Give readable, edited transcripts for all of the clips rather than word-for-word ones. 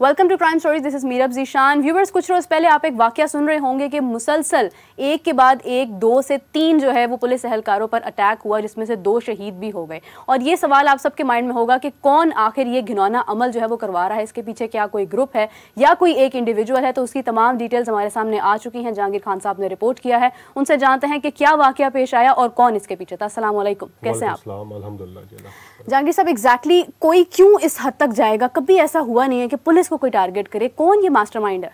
Welcome to crime stories, this is Meerab Zeeshan. Viewers, कुछ रोज पहले आप एक वाकया सुन रहे होंगे कि मुसलसल एक के बाद एक 2 से 3 जो है वो पुलिस एहलकारों पर अटैक हुआ, जिसमें से 2 शहीद भी हो गए। और ये सवाल आप सबके माइंड में होगा कि कौन आखिर ये घिनौना अमल जो है वो करवा रहा है, इसके पीछे क्या कोई ग्रुप है या कोई एक इंडिविजुअल है। तो उसकी तमाम डिटेल्स हमारे सामने आ चुकी हैं। जहांगीर खान साहब ने रिपोर्ट किया है, उनसे जानते हैं कि क्या वाकया पेश आया और कौन इसके पीछे था। अस्सलाम वालेकुम, कैसे हैं आप? जहांगीर साहब, एग्जैक्टली कोई क्यों इस हद तक जाएगा? कभी ऐसा हुआ नहीं है कि पुलिस को कोई टारगेट करे। कौन ये मास्टरमाइंड है?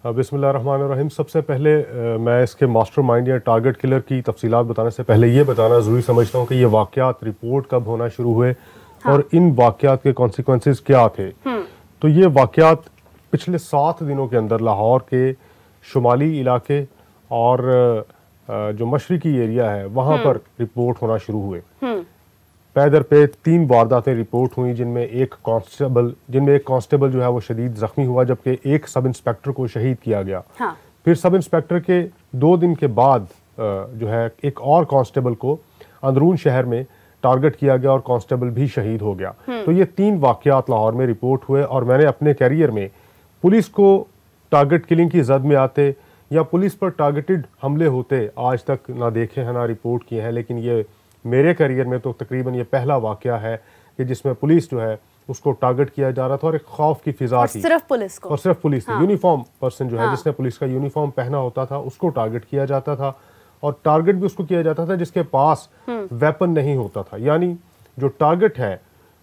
बिस्मिल्लाहिर्रहमानिर्रहीम। सबसे पहले मैं इसके मास्टरमाइंड या टारगेट किलर की तफसीलात बताने से पहले ये बताना ज़रूरी समझता हूँ कि ये वाक़यात रिपोर्ट कब होना शुरू हुए और इन वाक़यात के कॉन्सिक्वेंसेस क्या थे। तो ये वाक़यात पिछले 7 दिनों के अंदर लाहौर के शुमाली इलाके और जो मशरकी एरिया है वहाँ पर रिपोर्ट होना शुरू हुए। पैदर पे 3 वारदातें रिपोर्ट हुई, जिनमें एक कांस्टेबल जो है वो शदीद जख्मी हुआ, जबकि एक सब इंस्पेक्टर को शहीद किया गया। फिर सब इंस्पेक्टर के 2 दिन के बाद जो है एक और कांस्टेबल को अंदरून शहर में टारगेट किया गया और कांस्टेबल भी शहीद हो गया। तो ये 3 वाक़यात लाहौर में रिपोर्ट हुए और मैंने अपने कैरियर में पुलिस को टारगेट किलिंग की जद में आते या पुलिस पर टारगेटेड हमले होते आज तक ना देखे हैं ना रिपोर्ट किए हैं। लेकिन ये मेरे करियर में तो तकरीबन ये पहला वाक़या है कि जिसमें पुलिस जो है उसको टारगेट किया जा रहा था और एक खौफ की फिजा थी। सिर्फ पुलिस को, और सिर्फ पुलिस थी। यूनिफॉर्म पर्सन जो है जिसने पुलिस का यूनिफॉर्म पहना होता था उसको टारगेट किया जाता था और टारगेट भी उसको किया जाता था जिसके पास वेपन नहीं होता था। यानी जो टारगेट है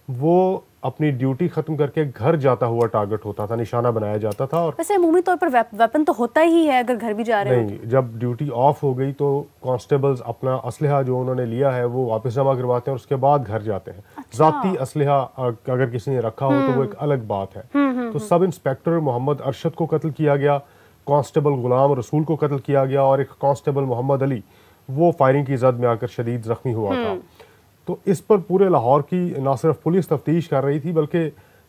वो अपनी ड्यूटी खत्म करके घर जाता हुआ टारगेट होता था, निशाना बनाया जाता था। और वैसे अमूमी तौर पर वेपन तो होता ही है अगर घर भी जा रहे हैं। नहीं, जब ड्यूटी ऑफ हो गई तो कांस्टेबल्स अपना असलहा जो उन्होंने लिया है वो वापस जमा करवाते हैं और उसके बाद घर जाते हैं। अच्छा। जाती असलहा अगर किसी ने रखा हो तो वो एक अलग बात है। तो सब इंस्पेक्टर मोहम्मद अरशद को कत्ल किया गया, कांस्टेबल गुलाम रसूल को कत्ल किया गया और एक कांस्टेबल मोहम्मद अली वो फायरिंग की जद में आकर शदीद जख्मी हुआ था। तो इस पर पूरे लाहौर की ना सिर्फ पुलिस तफ्तीश कर रही थी बल्कि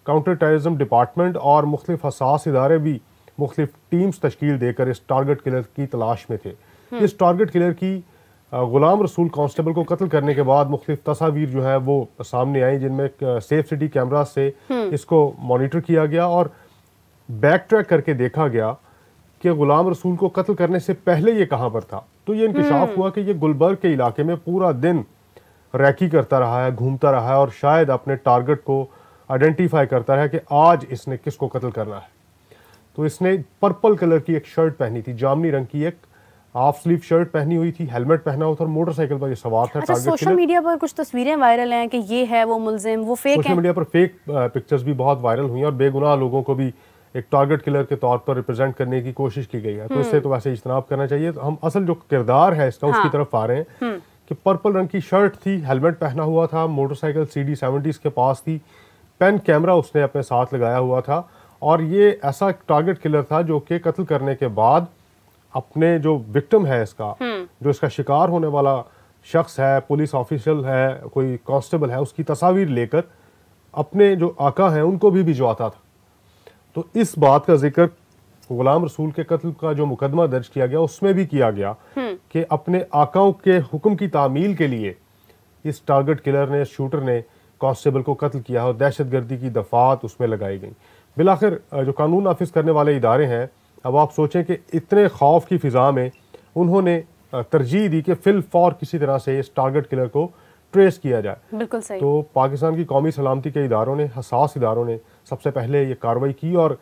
काउंटर टेररिज्म डिपार्टमेंट और मुख्तलिफ हसास इदारे भी मुख्तलिफ टीम्स तश्कील देकर इस टारगेट किलर की तलाश में थे। इस टारगेट किलर की गुलाम रसूल कांस्टेबल को कत्ल करने के बाद मुख्तलिफ तस्वीर जो है वो सामने आई, जिनमें सेफ सिटी कैमरा से इसको मॉनिटर किया गया और बैक ट्रैक करके देखा गया कि गुलाम रसूल को कत्ल करने से पहले ये कहाँ पर था। तो ये इंकशाफ हुआ कि ये गुलबर्ग के इलाके में पूरा दिन रैकी करता रहा है, घूमता रहा है और शायद अपने टारगेट को आइडेंटिफाई करता रहा कि आज इसने किसको कत्ल करना है। तो इसने पर्पल कलर की एक शर्ट पहनी थी, जामनी रंग की एक हाफ स्लीव शर्ट पहनी हुई थी, हेलमेट पहना हुआ था और मोटरसाइकिल पर ये सवार था। अच्छा, सोशल मीडिया पर कुछ तस्वीरें वायरल हैं कि ये है वो मुलजिम, वो फेक है। सोशल मीडिया पर फेक पिक्चर्स भी बहुत वायरल हुई और बेगुनाह लोगों को भी एक टारगेट किलर के तौर पर रिप्रेजेंट करने की कोशिश की गई है। तो इससे तो वैसे इज्तनाब करना चाहिए। तो हम असल जो किरदार है इसका उसकी तरफ आ रहे हैं कि पर्पल रंग की शर्ट थी, हेलमेट पहना हुआ था, मोटरसाइकिल CD70 इसके पास थी, पेन कैमरा उसने अपने साथ लगाया हुआ था और ये ऐसा टारगेट किलर था जो कि कत्ल करने के बाद अपने जो विक्टिम है इसका, जो इसका शिकार होने वाला शख्स है, पुलिस ऑफिशियल है, कोई कांस्टेबल है, उसकी तस्वीर लेकर अपने जो आका हैं उनको भी भिजवाता था। तो इस बात का जिक्र गुलाम रसूल के कत्ल का जो मुकदमा दर्ज किया गया उसमें भी किया गया कि अपने आकाओं के हुक्म की तामील के लिए इस टारगेट किलर ने, शूटर ने कांस्टेबल को कत्ल किया और दहशतगर्दी की दफात उसमें लगाई गई। बिलाखिर जो कानून नाफिज करने वाले इदारे हैं, अब आप सोचें कि इतने खौफ की फिजा में उन्होंने तरजीह दी कि फिल फौर किसी तरह से इस टारगेट किलर को ट्रेस किया जाए। बिल्कुल सही। तो पाकिस्तान की कौमी सलामती के इदारों ने, हसास इदारों ने सबसे पहले ये कार्रवाई की और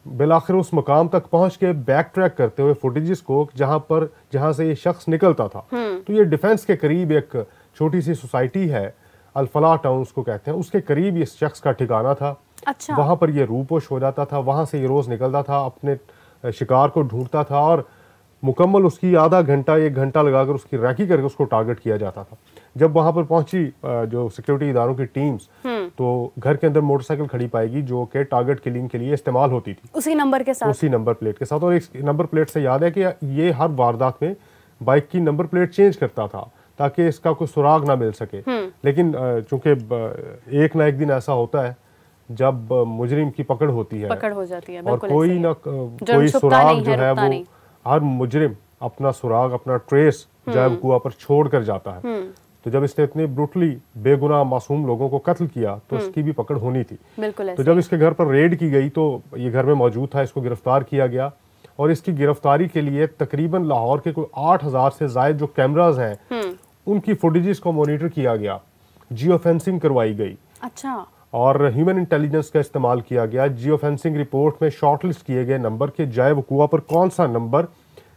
बिलाखिर उस मकाम तक पहुंच के बैक ट्रैक करते हुए फुटेजेस को जहां से ये शख्स निकलता था। तो ये डिफेंस के करीब एक छोटी सी सोसाइटी है, अल-फलाह टाउन उसको कहते हैं, उसके करीब इस शख्स का ठिकाना था। अच्छा। वहां पर ये रूपोश हो जाता था, वहां से ये रोज निकलता था, अपने शिकार को ढूंढता था और मुकम्मल उसकी आधा घंटा 1 घंटा लगाकर उसकी रैकी करके उसको टारगेट किया जाता था। जब वहां पर पहुंची जो सिक्योरिटी इदारों की टीम्स, तो घर के अंदर मोटरसाइकिल खड़ी पाएगी जो कि टारगेट किलिंग के लिए इस्तेमाल होती थी, उसी नंबर के साथ, उसी नंबर प्लेट के साथ। और इस नंबर प्लेट से याद है कि ये हर वारदात में बाइक की नंबर प्लेट चेंज करता था ताकि इसका कोई सुराग ना मिल सके। लेकिन चूंकि एक ना एक दिन ऐसा होता है जब मुजरिम की पकड़ होती है, पकड़ हो जाती है, और कोई ना कोई सुराग जो है वो हर मुजरिम अपना सुराग, अपना ट्रेस जब कुआ पर छोड़ कर जाता है। तो जब इसने इतने ब्रूटली बेगुनाह मासूम लोगों को कत्ल किया तो इसकी भी पकड़ होनी थी। बिल्कुल। तो जब इसके घर पर रेड की गई तो ये घर में मौजूद था, इसको गिरफ्तार किया गया और इसकी गिरफ्तारी के लिए तकरीबन लाहौर के कोई 8000 से जायद जो कैमराज हैं उनकी फुटेजेस को मॉनिटर किया गया, जियो फेंसिंग करवाई गई। अच्छा। और ह्यूमन इंटेलिजेंस का इस्तेमाल किया गया। जियो फेंसिंग रिपोर्ट में शॉर्टलिस्ट किए गए नंबर के जाए वकुआ पर कौन सा नंबर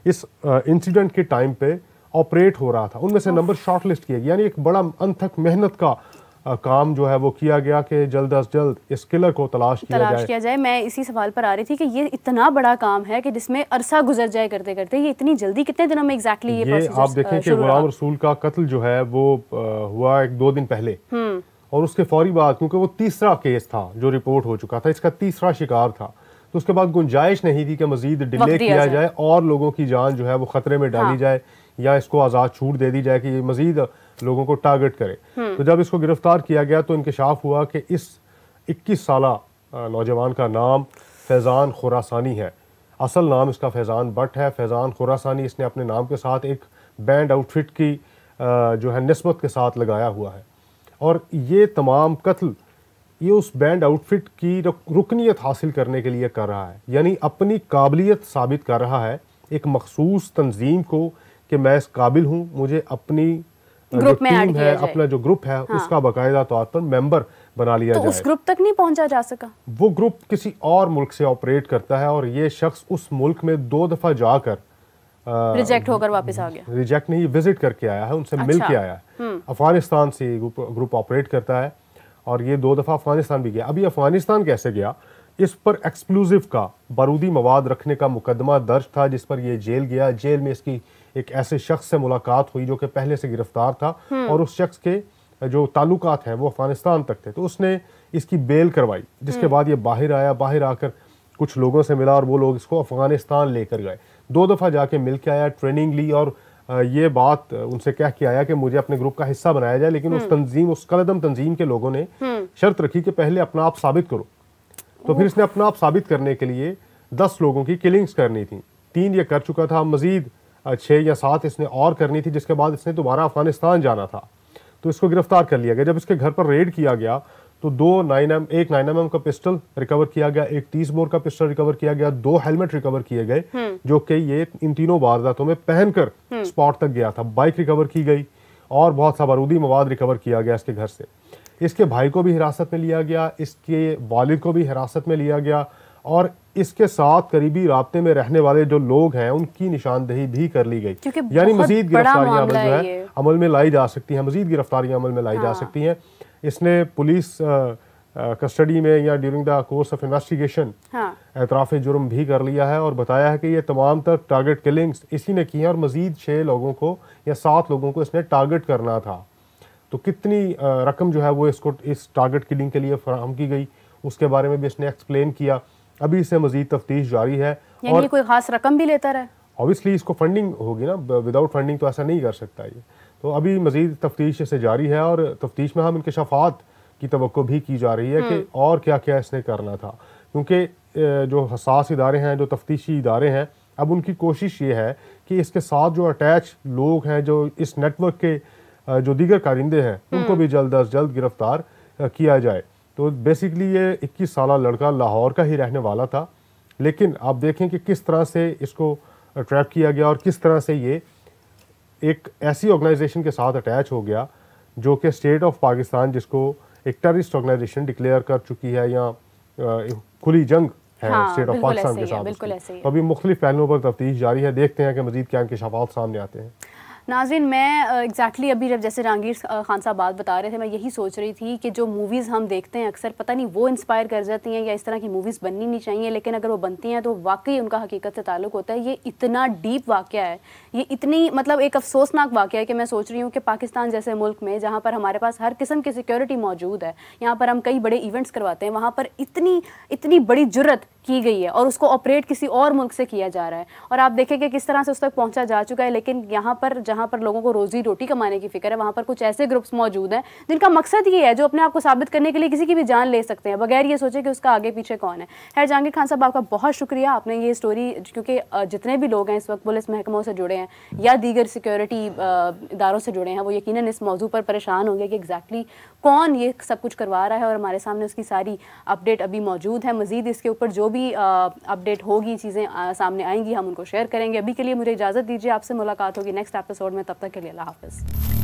इस इंसिडेंट के टाइम पे ऑपरेट हो रहा था, उनमें से नंबर शॉर्टलिस्ट किए गए। यानी एक बड़ा अनथक मेहनत का काम जो है वो किया गया कि जल्द अज जल्द इस किलर को तलाश किया जाए। मैं इसी सवाल पर आ रही थी कि ये इतना बड़ा काम है कि जिसमें अरसा गुजर जाए करते करते, ये इतनी जल्दी कितने दिनों में एग्जैक्टली ये आप देखें कि गुलाम रसूल का कत्ल जो है वो हुआ 1-2 दिन पहले और उसके फौरी बाद, क्योंकि वो तीसरा केस था जो रिपोर्ट हो चुका था, इसका तीसरा शिकार था, तो उसके बाद गुंजाइश नहीं थी कि मजीद डिले किया जाए और लोगों की जान जो है वो खतरे में डाली जाए या इसको आज़ाद छूट दे दी जाए कि ये मजीद लोगों को टारगेट करे। तो जब इसको गिरफ्तार किया गया तो इंकशाफ हुआ कि इस 21 साला नौजवान का नाम फैज़ान खुरासानी है। असल नाम इसका फैज़ान बट है, फैज़ान खुरासानी। इसने अपने नाम के साथ एक बैंड आउटफिट की जो है निस्बत के साथ लगाया हुआ है और ये तमाम कत्ल ये उस बैंड आउटफिट की रुकनीत हासिल करने के लिए कर रहा है, यानी अपनी काबिलियत साबित कर रहा है एक मखसूस तंजीम को कि मैं इस काबिल हूँ, मुझे अपनी जो टीम है, अपना जो ग्रुप है उसका बाकायदा तौर पर मेंबर बना लिया जाए। उस ग्रुप तक नहीं पहुंचा जा सका। वो ग्रुप किसी और मुल्क से ऑपरेट करता है और ये शख्स उस मुल्क में 2 दफा जाकर रिजेक्ट होकर वापस आ गया। रिजेक्ट नहीं, विजिट करके आया है, उनसे मिल के आया है। अफगानिस्तान से ग्रुप ऑपरेट करता है और ये 2 दफा अफगानिस्तान भी गया। अभी अफगानिस्तान कैसे गया, इस पर एक्सप्लोजिव का बारूदी मवाद रखने का मुकदमा दर्ज था जिस पर ये जेल गया। जेल में इसकी एक ऐसे शख्स से मुलाकात हुई जो कि पहले से गिरफ्तार था और उस शख्स के जो ताल्लुकात हैं वो अफगानिस्तान तक थे, तो उसने इसकी बेल करवाई, जिसके बाद ये बाहर आया। बाहर आकर कुछ लोगों से मिला और वो लोग इसको अफगानिस्तान लेकर गए। 2 दफा जाके मिल के आया, ट्रेनिंग ली और ये बात उनसे कह के आया कि मुझे अपने ग्रुप का हिस्सा बनाया जाए, लेकिन उस कलदम तंजीम के लोगों ने शर्त रखी कि पहले अपना आप साबित करो। तो फिर इसने अपना आप साबित करने के लिए 10 लोगों की किलिंग्स करनी थी। 3 ये कर चुका था, मजीद 6 या 7 इसने और करनी थी, जिसके बाद इसने दोबारा अफगानिस्तान जाना था। तो इसको गिरफ्तार कर लिया गया। जब इसके घर पर रेड किया गया तो एक 9mm का पिस्टल रिकवर किया गया, एक 30 बोर का पिस्टल रिकवर किया गया, 2 हेलमेट रिकवर किए गए जो कि ये इन तीनों वारदातों में पहनकर स्पॉट तक गया था। बाइक रिकवर की गई और बहुत सा बारूदी मवाद रिकवर किया गया इसके घर से। इसके भाई को भी हिरासत में लिया गया, इसके वालिद को भी हिरासत में लिया गया और इसके साथ करीबी राब्ते में रहने वाले जो लोग हैं उनकी निशानदेही भी कर ली गई। यानी मजीद गिरफ्तारियां जो है अमल में लाई जा सकती हैं, मजीद गिरफ्तारियां अमल में लाई जा सकती हैं। इसने पुलिस कस्टडी में या during the course of investigation एतराफ़ जुर्म भी कर लिया है और बताया है कि ये तमाम तर टारगेट किलिंग्स इसी ने की हैं और मजीद 6 लोगों को या 7 लोगों को इसने टारगेट करना था। तो कितनी रकम जो है वो इसको इस टारगेट किलिंग के लिए फराहम की गई उसके बारे में भी इसने एक्सप्लेन किया। अभी इससे मजीद तफ्तीश जारी है। और कोई खास रकम भी लेता रहा? ऑब्वियसली इसको फंडिंग होगी ना, विदाउट फंडिंग तो ऐसा नहीं कर सकता ये। तो अभी मजीद तफ्तीश इससे जारी है और तफ्तीश में हम इंकशाफात की तवक्को भी की जा रही है कि और क्या क्या इसने करना था, क्योंकि जो हसास इदारे हैं, जो तफ्तीशी इदारे हैं, अब उनकी कोशिश ये है कि इसके साथ जो अटैच लोग हैं, जो इस नेटवर्क के जो दीगर कारिंदे हैं, उनको भी जल्द अज जल्द गिरफ्तार किया जाए। तो बेसिकली ये 21 साला लड़का लाहौर का ही रहने वाला था, लेकिन आप देखें कि किस तरह से इसको ट्रैप किया गया और किस तरह से ये एक ऐसी ऑर्गेनाइजेशन के साथ अटैच हो गया जो कि स्टेट ऑफ पाकिस्तान जिसको एक टेररिस्ट ऑर्गेनाइजेशन डिक्लेयर कर चुकी है या खुली जंग है स्टेट ऑफ पाकिस्तान के साथ। तो अभी मुख्तलिफ पहलुओं पर तफ्तीश जारी है, देखते हैं कि मजीद क्या इंकशाफात सामने आते हैं। नाज़रीन, मैं एग्जैक्टली अभी जब जैसे जहांगीर खान साहब बात बता रहे थे, मैं यही सोच रही थी कि जो मूवीज़ हम देखते हैं अक्सर पता नहीं वो इंस्पायर कर जाती हैं या इस तरह की मूवीज़ बननी नहीं चाहिए, लेकिन अगर वो बनती हैं तो वाकई उनका हकीकत से ताल्लुक़ होता है। ये इतना डीप वाक़या है, ये इतनी मतलब एक अफसोसनाक वाक़या है कि मैं सोच रही हूँ कि पाकिस्तान जैसे मुल्क में जहाँ पर हमारे पास हर किस्म की सिक्योरिटी मौजूद है, यहाँ पर हम कई बड़े इवेंट्स करवाते हैं, वहाँ पर इतनी बड़ी जुर्रत की गई है और उसको ऑपरेट किसी और मुल्क से किया जा रहा है और आप देखें कि किस तरह से उस तक पहुँचा जा चुका है। लेकिन यहाँ पर जहाँ जहाँ पर लोगों को रोजी रोटी कमाने की फिक्र है, वहाँ पर कुछ ऐसे ग्रुप्स मौजूद हैं जिनका मकसद ये है, जो अपने आप को साबित करने के लिए किसी की भी जान ले सकते हैं बगैर ये सोचे कि उसका आगे पीछे कौन है। खैर जहांगीर खान साहब, आपका बहुत शुक्रिया, आपने ये स्टोरी, क्योंकि जितने भी लोग हैं इस वक्त पुलिस महकमों से जुड़े हैं या दीगर सिक्योरिटी इदारों से जुड़े हैं, वो यकीनन इस मौजू पर परेशान होंगे कि एग्जैक्टली कौन ये सब कुछ करवा रहा है, और हमारे सामने उसकी सारी अपडेट अभी मौजूद है। मज़ीद इसके ऊपर जो भी अपडेट होगी, चीज़ें सामने आएंगी, हम उनको शेयर करेंगे। अभी के लिए मुझे इजाज़त दीजिए, आपसे मुलाकात होगी नेक्स्ट एपिसोड में, तब तक के लिए अल्लाह हाफ़िज़।